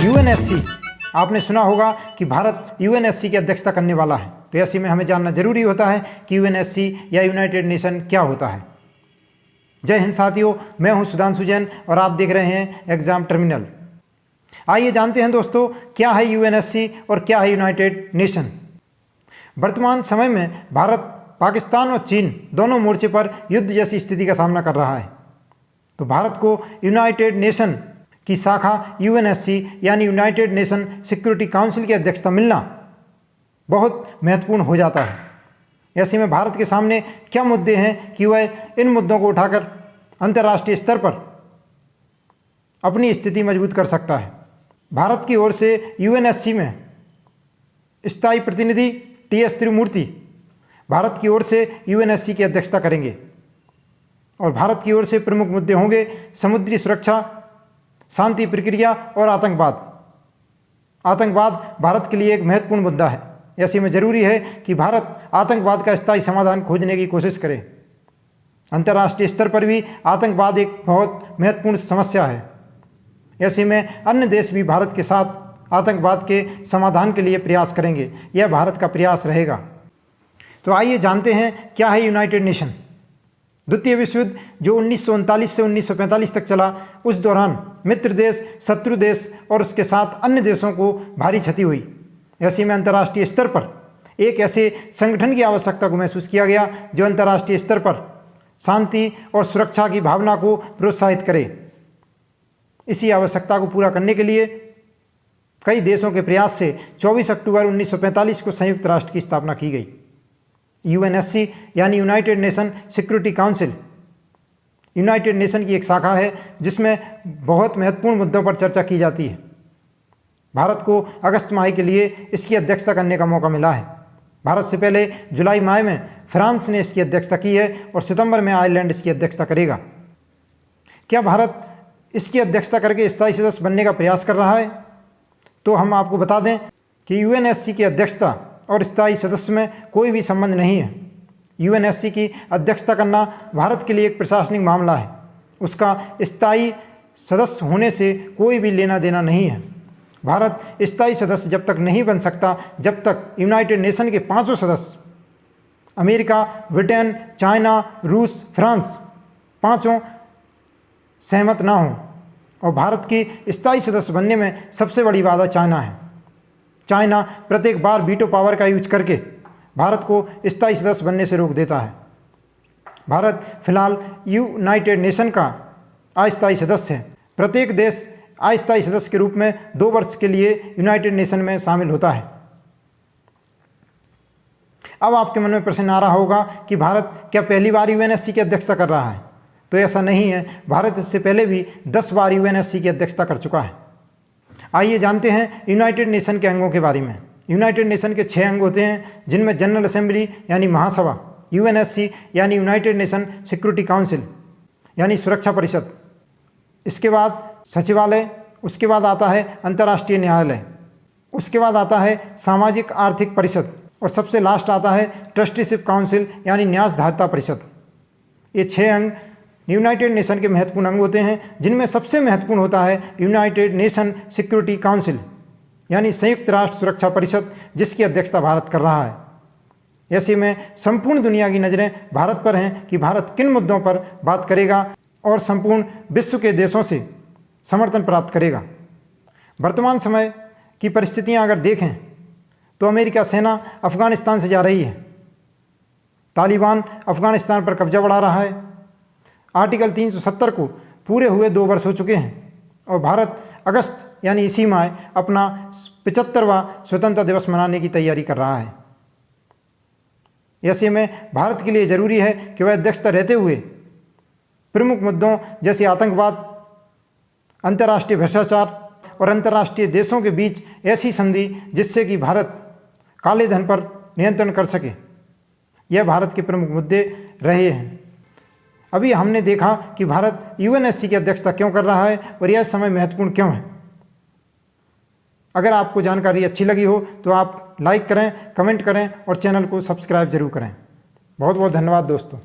UNSC, आपने सुना होगा कि भारत यूएनएससी की अध्यक्षता करने वाला है। तो ऐसे में हमें जानना जरूरी होता है कि यूएनएससी या यूनाइटेड नेशन क्या होता है। जय हिंद साथियों, मैं हूं सुधांशु जैन और आप देख रहे हैं एग्जाम टर्मिनल। आइए जानते हैं दोस्तों, क्या है यूएनएससी और क्या है यूनाइटेड नेशन। वर्तमान समय में भारत पाकिस्तान और चीन दोनों मोर्चे पर युद्ध जैसी स्थिति का सामना कर रहा है। तो भारत को यूनाइटेड नेशन की शाखा यूएनएससी यानी यूनाइटेड नेशन सिक्योरिटी काउंसिल की अध्यक्षता मिलना बहुत महत्वपूर्ण हो जाता है। ऐसे में भारत के सामने क्या मुद्दे हैं कि वह इन मुद्दों को उठाकर अंतर्राष्ट्रीय स्तर पर अपनी स्थिति मजबूत कर सकता है। भारत की ओर से यूएनएससी में स्थायी प्रतिनिधि टीएस त्रिमूर्ति भारत की ओर से यूएनएससी की अध्यक्षता करेंगे और भारत की ओर से प्रमुख मुद्दे होंगे समुद्री सुरक्षा, शांति प्रक्रिया और आतंकवाद। आतंकवाद भारत के लिए एक महत्वपूर्ण मुद्दा है। ऐसे में जरूरी है कि भारत आतंकवाद का स्थायी समाधान खोजने की कोशिश करे। अंतर्राष्ट्रीय स्तर पर भी आतंकवाद एक बहुत महत्वपूर्ण समस्या है। ऐसे में अन्य देश भी भारत के साथ आतंकवाद के समाधान के लिए प्रयास करेंगे। यह भारत का प्रयास रहेगा। तो आइए जानते हैं क्या है यूनाइटेड नेशन। द्वितीय विश्व युद्ध जो 1939 से 1945 तक चला, उस दौरान मित्र देश, शत्रु देश और उसके साथ अन्य देशों को भारी क्षति हुई। ऐसे में अंतर्राष्ट्रीय स्तर पर एक ऐसे संगठन की आवश्यकता को महसूस किया गया जो अंतर्राष्ट्रीय स्तर पर शांति और सुरक्षा की भावना को प्रोत्साहित करे। इसी आवश्यकता को पूरा करने के लिए कई देशों के प्रयास से 24 अक्टूबर 1945 को संयुक्त राष्ट्र की स्थापना की गई। यूएनएससी यानी United nation security council United nation की एक शाखा है जिसमें बहुत महत्वपूर्ण मुद्दों पर चर्चा की जाती है। भारत को अगस्त माह के लिए इसकी अध्यक्षता करने का मौका मिला है। भारत से पहले जुलाई माह में फ्रांस ने इसकी अध्यक्षता की है और सितंबर में आयरलैंड इसकी अध्यक्षता करेगा। क्या भारत इसकी अध्यक्षता करके स्थायी सदस्य बनने का प्रयास कर रहा है? तो हम आपको बता दें कि यूएनएससी की अध्यक्षता और स्थायी सदस्य में कोई भी संबंध नहीं है। यूएनएससी की अध्यक्षता करना भारत के लिए एक प्रशासनिक मामला है। उसका स्थायी सदस्य होने से कोई भी लेना देना नहीं है। भारत स्थायी सदस्य जब तक नहीं बन सकता जब तक यूनाइटेड नेशन के पांचों सदस्य अमेरिका, ब्रिटेन, चाइना, रूस, फ्रांस पांचों सहमत ना हों। और भारत की स्थायी सदस्य बनने में सबसे बड़ी बाधा चाइना है। चाइना प्रत्येक बार वीटो पावर का यूज करके भारत को स्थायी सदस्य बनने से रोक देता है। भारत फिलहाल यूनाइटेड नेशन का अस्थायी सदस्य है। प्रत्येक देश अस्थायी सदस्य के रूप में 2 वर्ष के लिए यूनाइटेड नेशन में शामिल होता है। अब आपके मन में प्रश्न आ रहा होगा कि भारत क्या पहली बार यूएनएससी की अध्यक्षता कर रहा है? तो ऐसा नहीं है। भारत इससे पहले भी 10 बार यूएनएससी की अध्यक्षता कर चुका है। आइए जानते हैं यूनाइटेड नेशन के अंगों के बारे में। यूनाइटेड नेशन के 6 अंग होते हैं जिनमें जनरल असेंबली यानी महासभा, यूएनएससी यानी यूनाइटेड नेशन सिक्योरिटी काउंसिल यानी सुरक्षा परिषद, इसके बाद सचिवालय, उसके बाद आता है अंतर्राष्ट्रीय न्यायालय, उसके बाद आता है सामाजिक आर्थिक परिषद और सबसे लास्ट आता है ट्रस्टीशिप काउंसिल यानी न्यासधारिता परिषद। ये 6 अंग यूनाइटेड नेशन के महत्वपूर्ण अंग होते हैं जिनमें सबसे महत्वपूर्ण होता है यूनाइटेड नेशन सिक्योरिटी काउंसिल यानी संयुक्त राष्ट्र सुरक्षा परिषद, जिसकी अध्यक्षता भारत कर रहा है। ऐसे में संपूर्ण दुनिया की नज़रें भारत पर हैं कि भारत किन मुद्दों पर बात करेगा और संपूर्ण विश्व के देशों से समर्थन प्राप्त करेगा। वर्तमान समय की परिस्थितियां अगर देखें तो अमेरिका सेना अफगानिस्तान से जा रही है। तालिबान अफगानिस्तान पर कब्जा बढ़ा रहा है। आर्टिकल 370 को पूरे हुए 2 वर्ष हो चुके हैं और भारत अगस्त यानी इसी माह अपना 75वां स्वतंत्रता दिवस मनाने की तैयारी कर रहा है। ऐसे में भारत के लिए जरूरी है कि वह अध्यक्षता रहते हुए प्रमुख मुद्दों जैसे आतंकवाद, अंतर्राष्ट्रीय भ्रष्टाचार और अंतर्राष्ट्रीय देशों के बीच ऐसी संधि जिससे कि भारत काले धन पर नियंत्रण कर सके, यह भारत के प्रमुख मुद्दे रहे हैं। अभी हमने देखा कि भारत यूएनएससी की अध्यक्षता क्यों कर रहा है और यह समय महत्वपूर्ण क्यों है। अगर आपको जानकारी अच्छी लगी हो तो आप लाइक करें, कमेंट करें और चैनल को सब्सक्राइब जरूर करें। बहुत बहुत धन्यवाद दोस्तों।